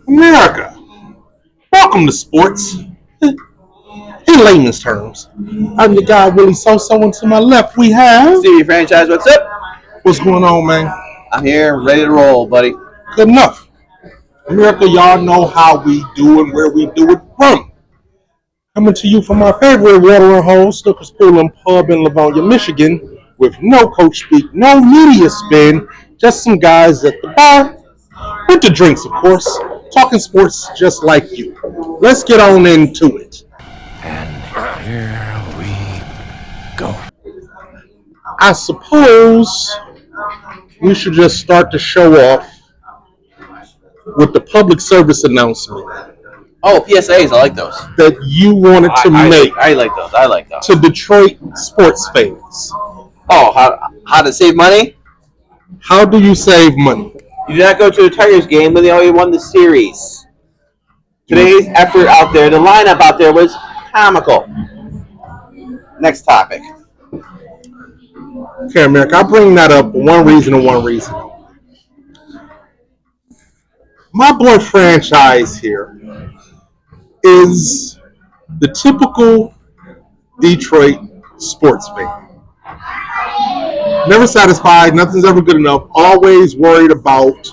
America, welcome to sports. In layman's terms, I'm the guy Willie SoSo, and to my left we have SoSo and Franchise, what's up? What's going on, man? I'm here, ready to roll, buddy. Good enough. America, y'all know how we do and where we do it from. Coming to you from our favorite watering hole, Snooker's Pool and Pub in Livonia, Michigan, with no coach speak, no media spin, just some guys at the bar with the drinks, of course, talking sports just like you. Let's get on into it. And here we go. I suppose we should just start the show off with the public service announcement. Oh, PSAs, I like those. That you wanted to make. I like those. I like those. To Detroit sports fans. Oh, how to save money? How do you save money? You do not go to a Tigers game when they already won the series. Today's effort out there, the lineup out there was comical. Next topic. Okay, America, I bring that up for one reason and one reason. My boy Franchise here is the typical Detroit sports fan. Never satisfied, nothing's ever good enough, always worried about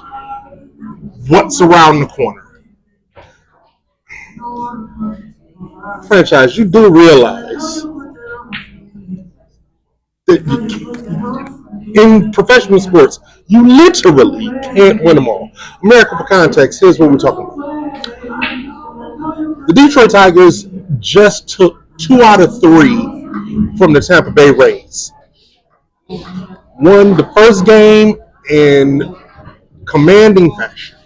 what's around the corner. Franchise, you do realize that in professional sports, you literally can't win them all. America, for context, here's what we're talking about. The Detroit Tigers just took 2 out of 3 from the Tampa Bay Rays. Won the first game in commanding fashion.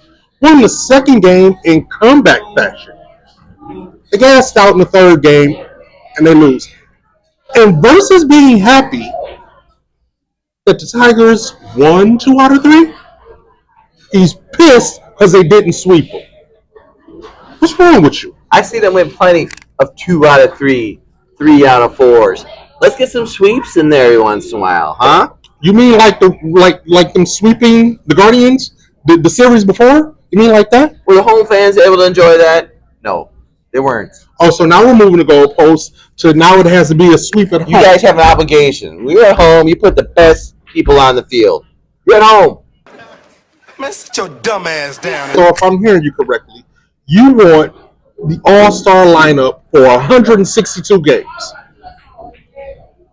Won the second game in comeback fashion. They gassed out in the third game, and they lose. And versus being happy that the Tigers won 2 out of 3, he's pissed because they didn't sweep him. What's wrong with you? I see them win plenty of 2 out of 3, 3 out of 4s. Let's get some sweeps in there every once in a while, huh? You mean like them sweeping the Guardians the series before? You mean like that? Were the home fans able to enjoy that? No, they weren't. Oh, so now we're moving the goalposts to now it has to be a sweep at home. You guys have an obligation. We're at home. You put the best people on the field. You're at home. Man, sit your dumb ass down. So if I'm hearing you correctly, you want the all-star lineup for 162 games.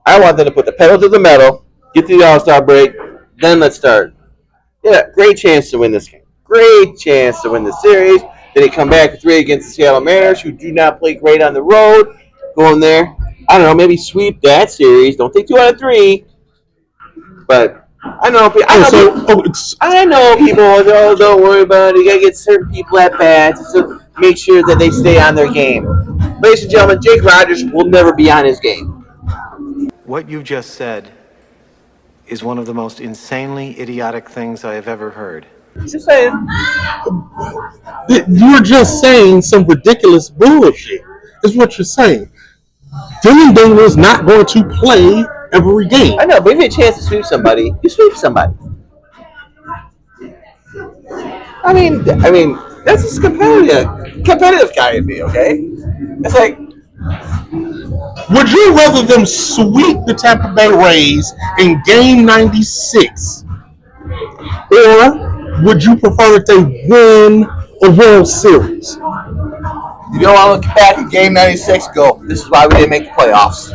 I want them to put the pedal to the metal, get to the all-star break, then let's start. Yeah, great chance to win this game. Great chance to win the series. Then they come back to 3 against the Seattle Mariners, who do not play great on the road. Go in there, I don't know, maybe sweep that series. Don't take 2 out of 3. But I know people. Oh, don't worry about it. You gotta get certain people at bats to make sure that they stay on their game. Ladies and gentlemen, Jake Rogers will never be on his game. What you just said is one of the most insanely idiotic things I have ever heard. Just saying. You're just saying some ridiculous bullshit. Is what you're saying. Dylan Daniels not going to play every game. I know, but if you have a chance to sweep somebody, you sweep somebody. I mean, that's just competitive guy to be, okay? It's like, would you rather them sweep the Tampa Bay Rays in Game 96, or would you prefer that they win a World Series? you don't want to look back at Game 96 go, this is why we didn't make the playoffs.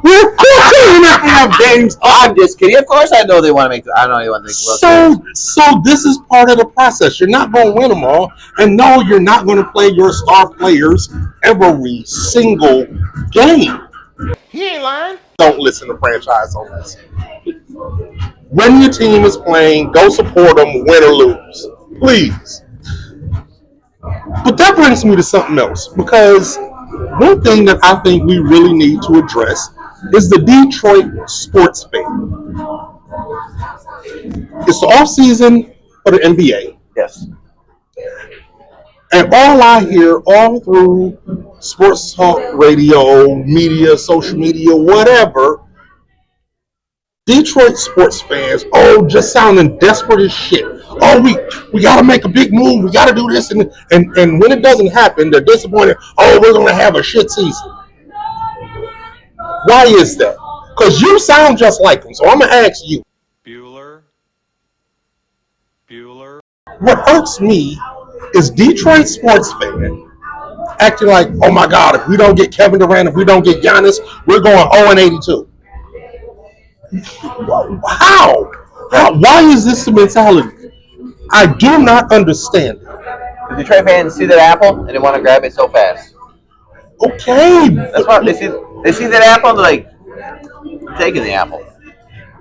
Well, of course they're not going to have games. I'm just kidding. Of course I know they want to make the World Series. So this is part of the process. You're not going to win them all. And no, you're not going to play your star players every single game. He ain't lying. Don't listen to Franchise on this. When your team is playing, go support them, win or lose. Please. But that brings me to something else. Because one thing that I think we really need to address is the Detroit sports fan. It's the off season for the NBA. Yes. And all I hear all through sports talk, radio, media, social media, whatever, Detroit sports fans, just sounding desperate as shit. oh, we got to make a big move. We got to do this. And when it doesn't happen, they're disappointed. Oh, we're going to have a shit season. Why is that? Because you sound just like them. So I'm going to ask you. Bueller. What hurts me is Detroit sports fan acting like, oh my God, if we don't get Kevin Durant, if we don't get Giannis, we're going 0-82. How? Why is this the mentality? I do not understand it. The Detroit fans see that apple and they want to grab it so fast. Okay. That's why they see that apple, they're like, I'm taking the apple.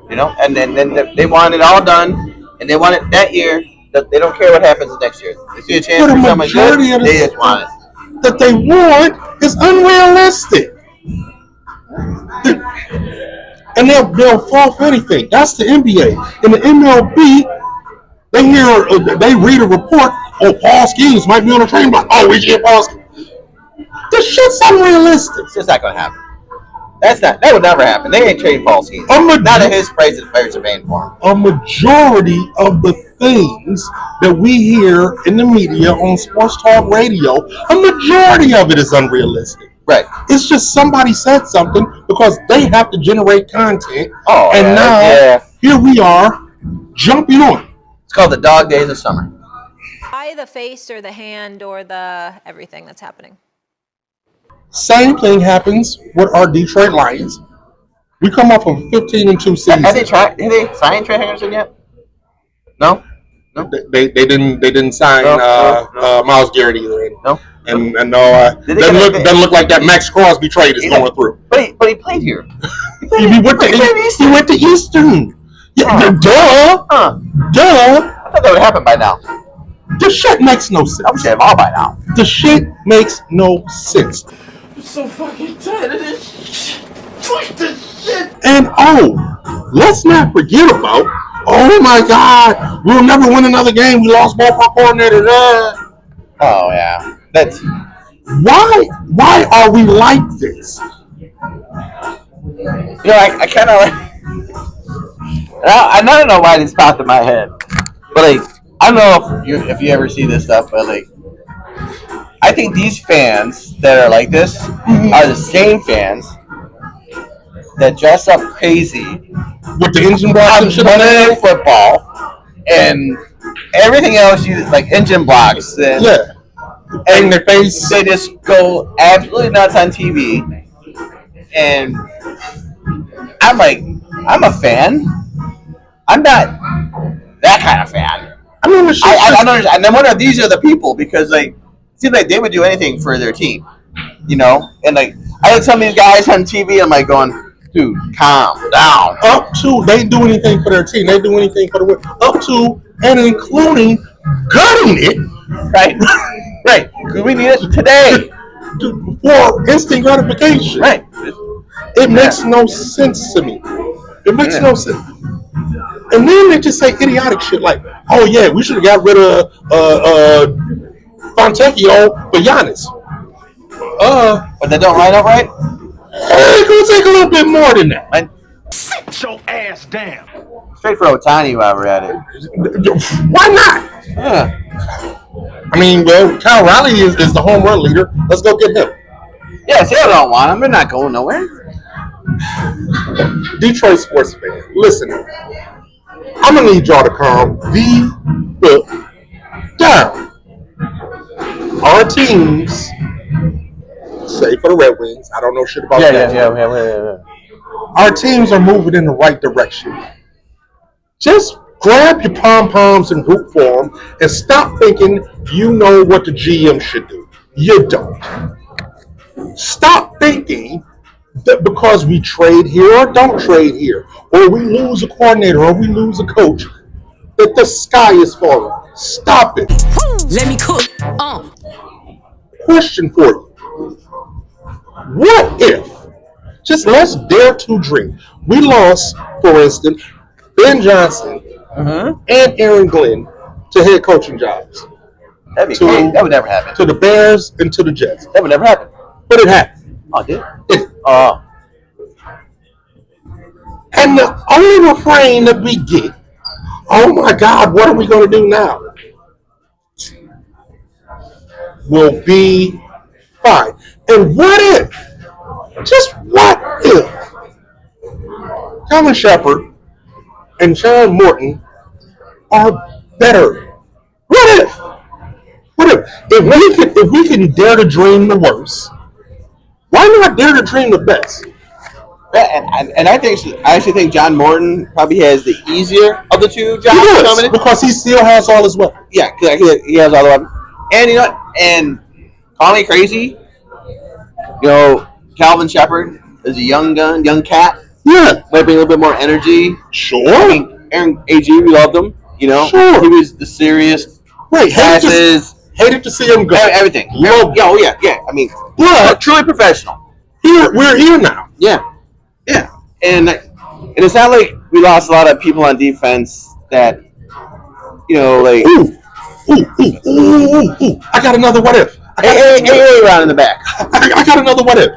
You know? And then they want it all done, and they want it that year. They don't care what happens the next year. They see a chance for something good, they just want it. That they want is unrealistic. And they'll fall for anything. That's the NBA. In the MLB, they read a report. Oh, Paul Skeens might be on the train block. Oh, we should get Paul Skeens. This shit's unrealistic. It's just not going to happen. That would never happen. They ain't trading Paul Skeens. Not at his price that players are paying for him. A majority of the things that we hear in the media on sports talk radio, a majority of it is unrealistic. Right. It's just somebody said something because they have to generate content. Oh, and now here we are jumping on. It's called the dog days of summer. Why the face or the hand or the everything that's happening? Same thing happens with our Detroit Lions. We come off of a 15-2 season. Have they signed Trey Henderson yet? No. They didn't sign Myles Garrett either. No. And no, doesn't look like that Max Crosby trade is going through. But he played here. He went to Eastern. Yeah, duh. I thought that would happen by now. The shit makes no sense. I wish they have all by now. The shit makes no sense. I'm so fucking tired of this shit. Fuck this shit. And let's not forget about, oh my God, we'll never win another game. We lost both our coordinators. Oh yeah, that's why are we like this? You know, I kind of like. I don't know why this popped in my head, but like I don't know if you ever see this stuff, but like I think these fans that are like this are the same fans that dress up crazy with the engine blocks and shit on Monday football and everything else. You like engine blocks and and their face. They just go absolutely nuts on TV, and I'm like, I'm a fan. I'm not that kind of fan. I don't understand. And I wonder if these are the people because like it seems like they would do anything for their team, you know. And like I look some of these guys on TV, I'm like going, dude, calm down. Up to they do anything for their team. They do anything for the win. Up to and including gutting it, right? Right. Because we need it today for instant gratification. Right. It makes no sense to me. It makes no sense. And then they just say idiotic shit like, "Oh yeah, we should have got rid of Fontecchio for Giannis." But they don't line up right. It's gonna take a little bit more than that. Sit your ass down. Straight for Otani while we're at it. Why not? Yeah. I mean, well, Kyle Riley is the home run leader. Let's go get him. Yeah, Seattle don't want him. They're not going nowhere. Detroit sports fan, listen. I'm gonna need y'all to calm the fuck down. Our teams, say for the Red Wings, I don't know shit about that. Yeah. Our teams are moving in the right direction. Just grab your pom-poms and root for them and stop thinking you know what the GM should do. You don't. Stop thinking that because we trade here or don't trade here, or we lose a coordinator or we lose a coach, that the sky is falling. Stop it. Let me cook. Question for you. What if, just let's dare to dream, we lost, for instance, Ben Johnson and Aaron Glenn to head coaching jobs. That'd be great. That would never happen. To the Bears and to the Jets. That would never happen. But it happened. Oh, did it? Oh. And the only refrain that we get Oh my God, what are we going to do now? Will be fine. And what if, just what if, Kevin Shepard and John Morton are better? What if? What if we can dare to dream the worst? Why not dare to dream the best? And I actually think John Morton probably has the easier of the two He jobs does coming in. because he still has all his weapons. Yeah, because he has all the weapons. And you know what? And call me crazy, Calvin Shepard is a young gun, young cat. Yeah, Might bring a little bit more energy. sure. I mean, Aaron AG, we loved him. Sure. He was the serious Right, passes, hated to see him go. everything. Loved Yeah, oh yeah. I mean, But truly professional. we're here now. Yeah, yeah. And it's not like we lost a lot of people on defense that like Ooh. I got another what if. hey, around in the back. I got another what if.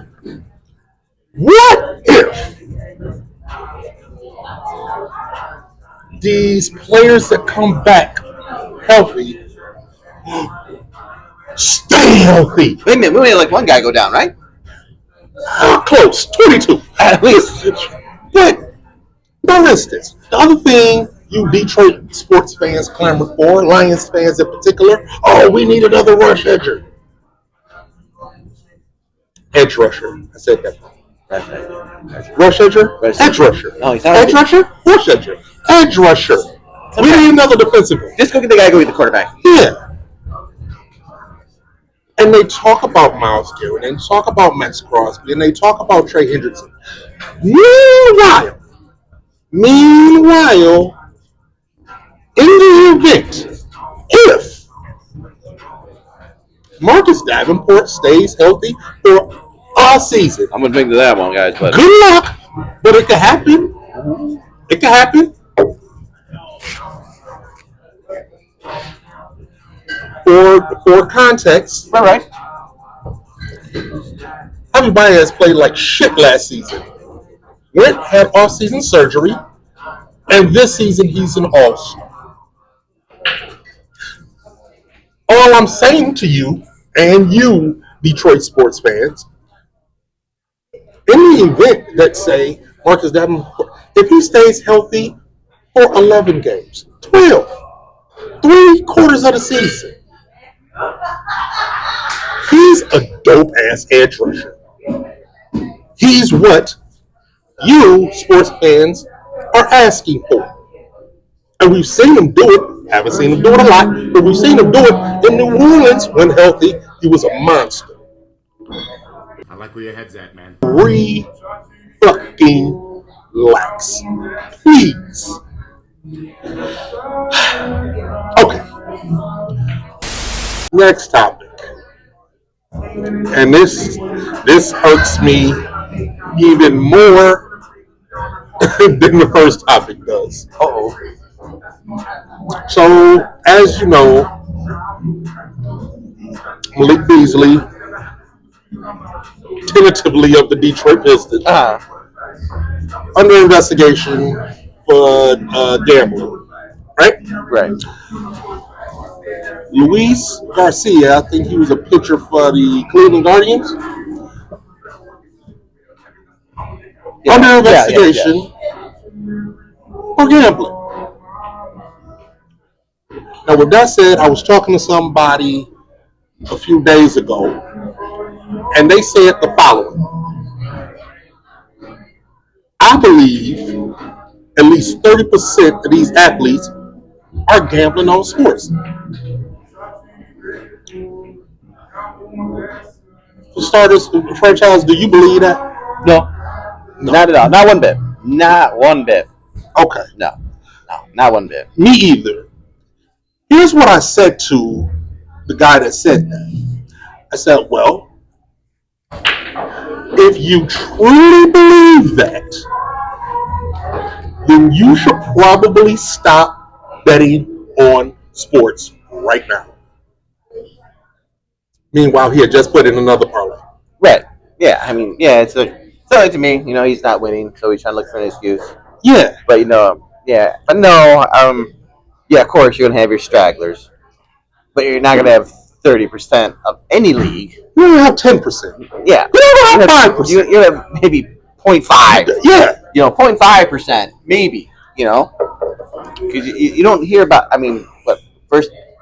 What if these players that come back healthy stay healthy? Wait a minute, we only had like one guy go down, right? Close, 22 At least. But for instance, the other thing you Detroit sports fans clamor for, Lions fans in particular, oh, we need another rush edger. Edge rusher. I said that. Rush edger? Edge rusher. No, he's Edge rusher? Rush edger. Edge rusher. We need another defensive one. Just go get the guy, go get the quarterback. Yeah. And they talk about Miles Garrett, and they talk about Max Crosby, and they talk about Trey Hendrickson. Meanwhile, in the event, if Marcus Davenport stays healthy for a season, I'm gonna drink to that one, guys. But good luck, but it could happen. It could happen. For context, all right. everybody has played like shit last season. Went had off-season surgery, and this season he's an all-star. All I'm saying to you, and you, Detroit sports fans, in the event that, say, Marcus Davenport, if he stays healthy for 11 games, 12, 3/4 of the season, he's a dope-ass edge rusher. He's what you, sports fans, are asking for. And we've seen him do it. Haven't seen him do it a lot, but we've seen him do it in New Orleans when healthy. He was a monster. I like where your head's at, man. Fucking lax. Please. Okay. Next topic. And this hurts me even more than the first topic does. Uh-oh. So, as you know, Malik Beasley, tentatively of the Detroit Pistons, under investigation for gambling, right? Right. Luis Garcia, I think he was a pitcher for the Cleveland Guardians, under investigation for gambling. Now, with that said, I was talking to somebody a few days ago, and they said the following. I believe at least 30% of these athletes are gambling on sports. For starters, franchise, do you believe that? No, not at all. Not one bit. Not one bit. Okay. No, not one bit. Me either. Here's what I said to the guy that said that. I said, well, if you truly believe that, then you should probably stop betting on sports right now. Meanwhile, he had just put in another parlay. Right. Yeah. I mean, yeah. It's like to me. He's not winning, so he's trying to look for an excuse. Yeah. But Yeah, but no. Yeah, of course you're gonna have your stragglers, but you're not gonna have 30% of any league. You don't have 10%. Yeah, You don't have 5%. you have maybe 0.5. Yeah. 0.5%, maybe. Because you don't hear about. I mean, what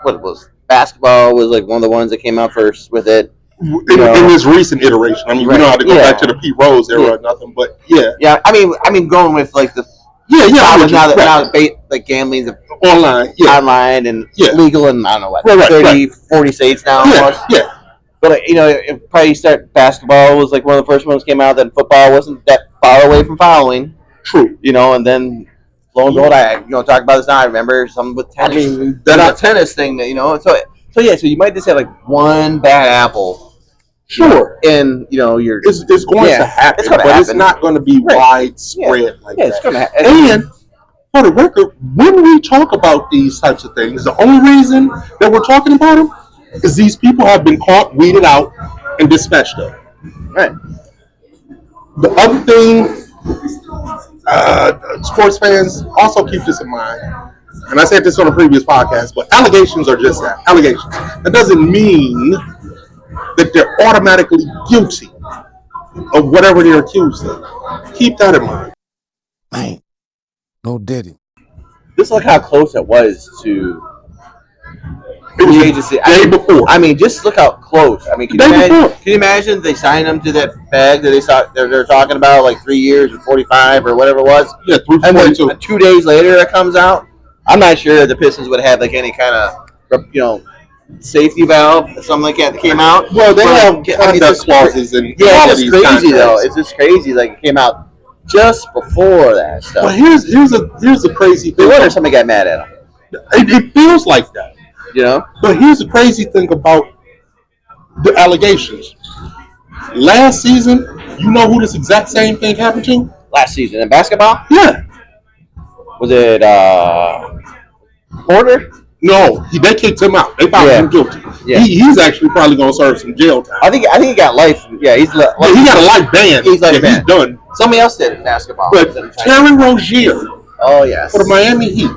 was basketball was like one of the ones that came out first with it. In this recent iteration, I mean, we don't have to go back to the Pete Rose era or nothing, but yeah. Yeah, I mean, going with like the now that like gambling's online and legal and I don't know what 40 states now almost. Yeah. But it probably basketball was like one of the first ones that came out. Then football wasn't that far away from following. True. And then lo and behold, I talk about this now. I remember something with tennis. I mean, that tennis thing that So you might just have like one bad apple. Sure. And you're it's going to happen, it's not going to be widespread like that. It's going to happen. And for the record, when we talk about these types of things, the only reason that we're talking about them is these people have been caught, weeded out, and dispatched of. Right. The other thing, sports fans also keep this in mind, and I said this on a previous podcast, but allegations are just that, allegations. That doesn't mean that they're automatically guilty of whatever they're accused of. Keep that in mind. Man, no Diddy. Just look how close it was to the agency. Before. I mean, just look how close. I mean, can you imagine they signed them to that bag that they're talking about, like 3 years and 45 or whatever it was? Yeah, and then 2 days later it comes out. I'm not sure the Pistons would have like any kind of safety valve or something like that came out. Well, they have conduct clauses and it's crazy contracts. Though. It's just crazy. Like it came out just before that stuff. Well, here's a crazy thing. No wonder somebody got mad at him. It feels like that. But here's the crazy thing about the allegations. Last season, you know who this exact same thing happened to? Last season in basketball? Yeah. Was it Porter? No, they kicked him out. They found him guilty. Yeah. He's actually probably going to serve some jail time. I think he got life. Yeah, he got a life ban. He's done. Somebody else did in basketball. But Terry Rozier. Oh yes. For the Miami Heat.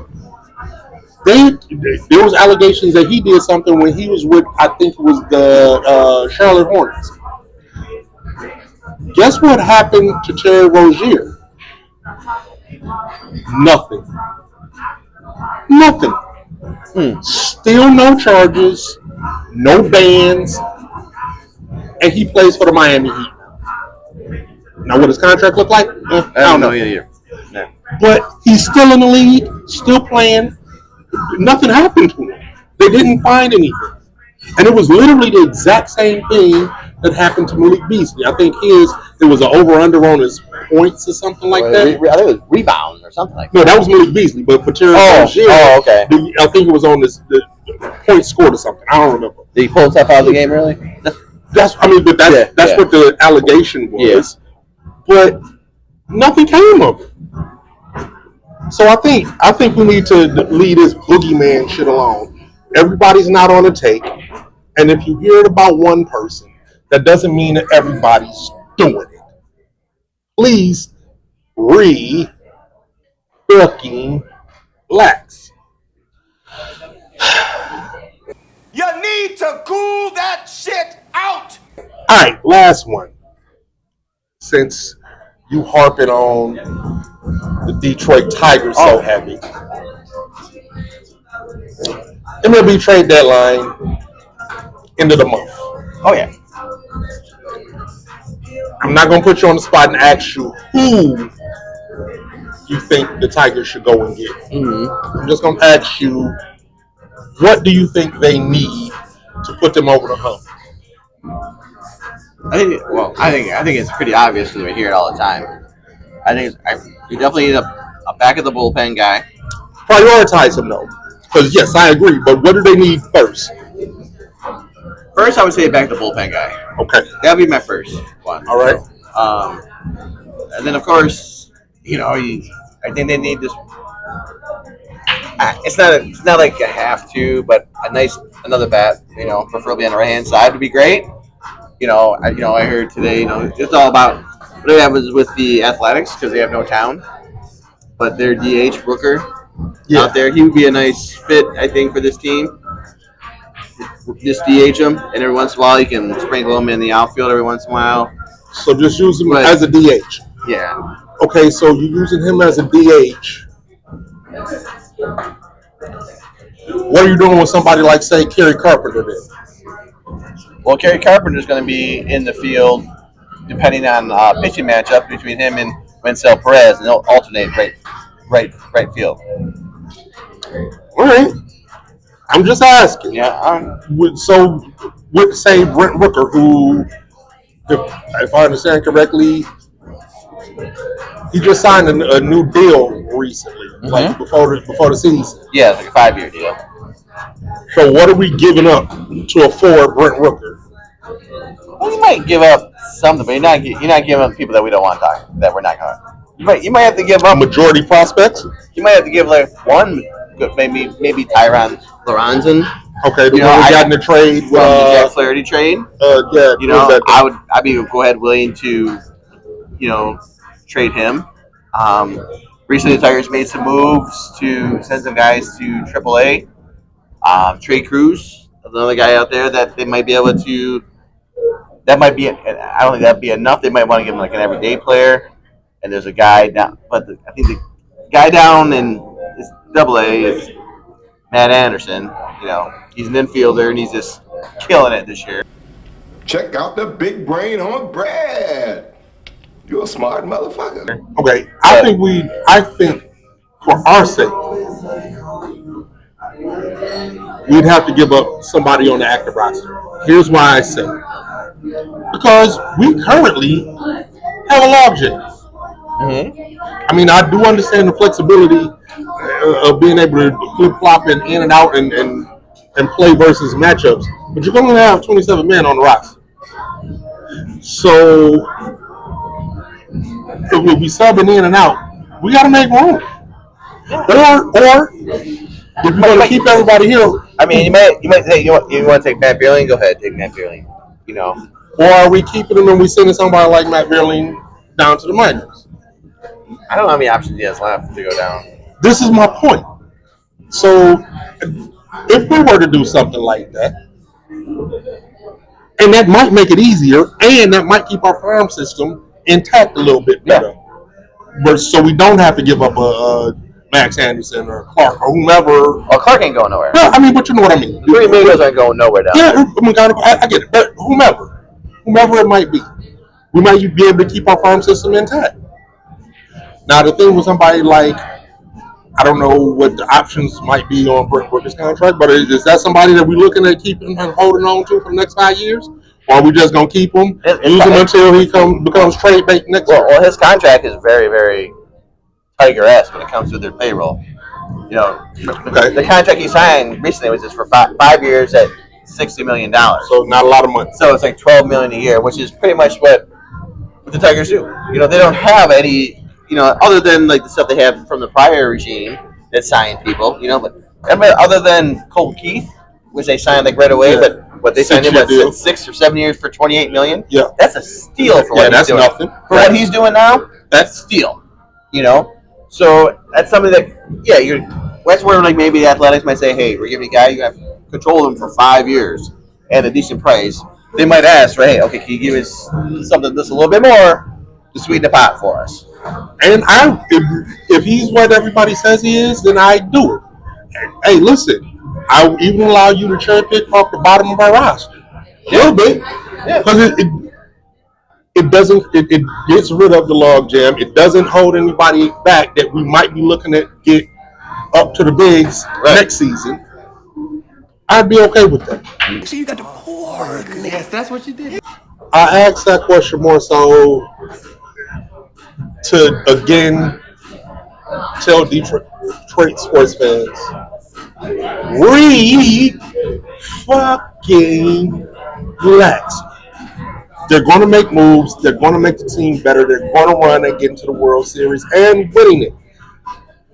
There was allegations that he did something when he was with, I think it was the Charlotte Hornets. Guess what happened to Terry Rozier? Nothing. Still no charges, no bans, and he plays for the Miami Heat. Now, what his contract look like? I don't know. Yeah. But he's still in the league, still playing. Nothing happened to him. They didn't find anything. And it was literally the exact same thing that happened to Malik Beasley. I think it was an over-under on his points or something like that. I think it was rebound or something like that. No, that was Malik Beasley. But for Terry Rozier, okay. I think it was on the points scored or something. I don't remember. Did he pull himself out of the game early? That's what the allegation was. Yeah. But nothing came of it. So I think we need to leave this boogeyman shit alone. Everybody's not on the take, and if you hear it about one person, that doesn't mean that everybody's doing it. Please fucking relax. You need to cool that shit out. All right, last one. Since you harping on the Detroit Tigers so heavy. MLB trade deadline, end of the month. Oh, yeah. I'm not going to put you on the spot and ask you who you think the Tigers should go and get. Mm-hmm. I'm just going to ask you, what do you think they need to put them over the hump? I think it's pretty obvious because we hear it all the time. I think you definitely need a back of the bullpen guy. Prioritize him though, because yes, I agree. But what do they need first? First, I would say back of the bullpen guy. Okay, that'd be my first one. All right. And then of course, I think they need this. It's not like a have to, but another bat. Preferably on the right hand side would be great. I heard today. It's all about what happens with the Athletics because they have no town. but their DH Brooker Yeah. out there, he would be a nice fit, I think, for this team. Just DH him, and every once in a while you can sprinkle him in the outfield every once in a while. So just use him But- as a DH. Yeah. Okay, so you're using him as a DH. What are you doing with somebody like, say, Kerry Carpenter then? Well, Kerry Carpenter's going to be in the field depending on pitching matchup between him and Wencel Perez, and they'll alternate right field. All right. I'm just asking. Yeah. So, would say Brent Rooker, who, if I understand correctly, he just signed a new deal recently, like before the season. Yeah, it's like a 5-year deal. So what are we giving up to afford Brent Rooker? Well, you might give up something, but you're not giving up people that we don't want to talk, that we're not going. You might have to give up Majority prospects. You might have to give like one, maybe Tyron Lorenzen. Okay, the one we got in the trade from the Jack Flaherty trade. Yeah, I'd be go ahead willing to, trade him. Recently, the Tigers made some moves to send some guys to AAA. Trey Cruz, another guy out there that they might be able to. That might be. I don't think that'd be enough. They might want to give him like an everyday player. And there's a guy down, but I think the guy down in AA is Matt Anderson. He's an infielder and he's just killing it this year. Check out the big brain on Brad. You're a smart motherfucker. Okay, I think for our sake, we'd have to give up somebody on the active roster. Here's why I say, because we currently have a logjam. I mean, I do understand the flexibility of being able to flip-flop in and out and play versus matchups, but you're going to have 27 men on the roster. So if we'll be subbing in and out, we got to make room. Or if you're going to keep everybody here, I mean, you might say you want to take Matt Beerling. Go ahead, take Matt Beerling. Or are we keeping him and we sending somebody like Matt Beerling down to the minors? I don't know how many options he has left to go down. This is my point. So if we were to do something like that, and that might make it easier, and that might keep our farm system intact a little bit better. Yeah. But so we don't have to give up a Max Anderson or Clark or whomever. Oh, Clark ain't going nowhere. Yeah, I mean, but you know what I mean. The Green Bay aren't going nowhere down. Yeah, I get it. But whomever it might be, we might be able to keep our farm system intact. Now, the thing with somebody like, I don't know what the options might be on Brent Rooker's contract, but is that somebody that we're looking at keeping and holding on to for the next 5 years? Or are we just going to keep him, use him until he becomes trade bait next year? Well, his contract is very, very Tiger-esque when it comes to their payroll. The contract he signed recently was just for 5 years at $60 million. So not a lot of money. So it's like $12 million a year, which is pretty much what the Tigers do. They don't have any, other than like the stuff they have from the prior regime that signed people. But other than Cole Keith, which they signed like right away, but what they signed him at 6 or 7 years for $28 million. Yeah, that's a steal for what he's doing. Nothing. For what he's doing now, that's steal. So that's something that that's where like maybe the Athletics might say, hey, we're giving a guy, you have to control him for 5 years at a decent price. They might ask, right? Hey, okay, can you give us something just a little bit more to sweeten the pot for us? And if he's what everybody says he is, then I do it. Hey, listen, I will even allow you to cherry pick off the bottom of our roster a little bit, because it gets rid of the log jam. It doesn't hold anybody back that we might be looking at get up to the bigs next season. I'd be okay with that. So you got the poor. Yes, that's what you did. I asked that question more so to again tell Detroit sports fans, fucking relax. They're going to make moves. They're going to make the team better. They're going to run and get into the World Series and winning it.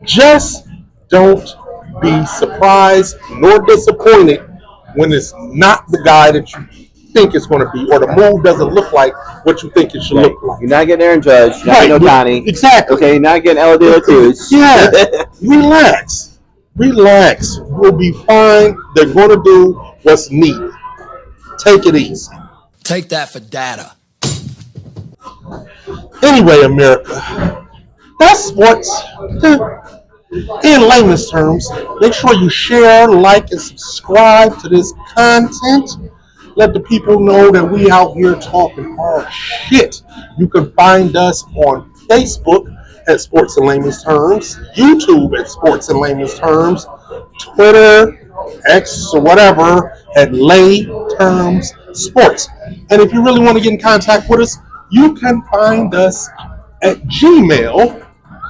Just don't be surprised nor disappointed when it's not the guy that think it's going to be, or the move doesn't look like what you think it should look like. You're not getting Aaron Judge. You're not getting Ohtani. Exactly. Okay, you're not getting El De La Cruz. Yeah. Relax. We'll be fine. They're going to do what's needed. Take it easy. Take that for data. Anyway, America, that's sports. In layman's terms, make sure you share, like, and subscribe to this content. Let the people know that we out here talking our shit. You can find us on Facebook at Sports in Layman's Terms, YouTube at Sports in Layman's Terms, Twitter, X, or whatever at Lay Terms Sports. And if you really want to get in contact with us, you can find us at Gmail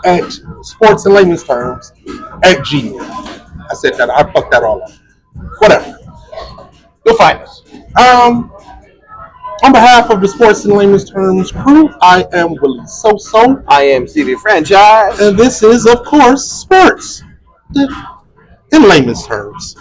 at Sports in Layman's Terms at Gmail. I said that. I fucked that all up. Whatever. You'll find us. On behalf of the Sports in Layman's Terms crew, I am Willie SoSo. I am SoSo and Franchise. And this is, of course, Sports in Layman's Terms.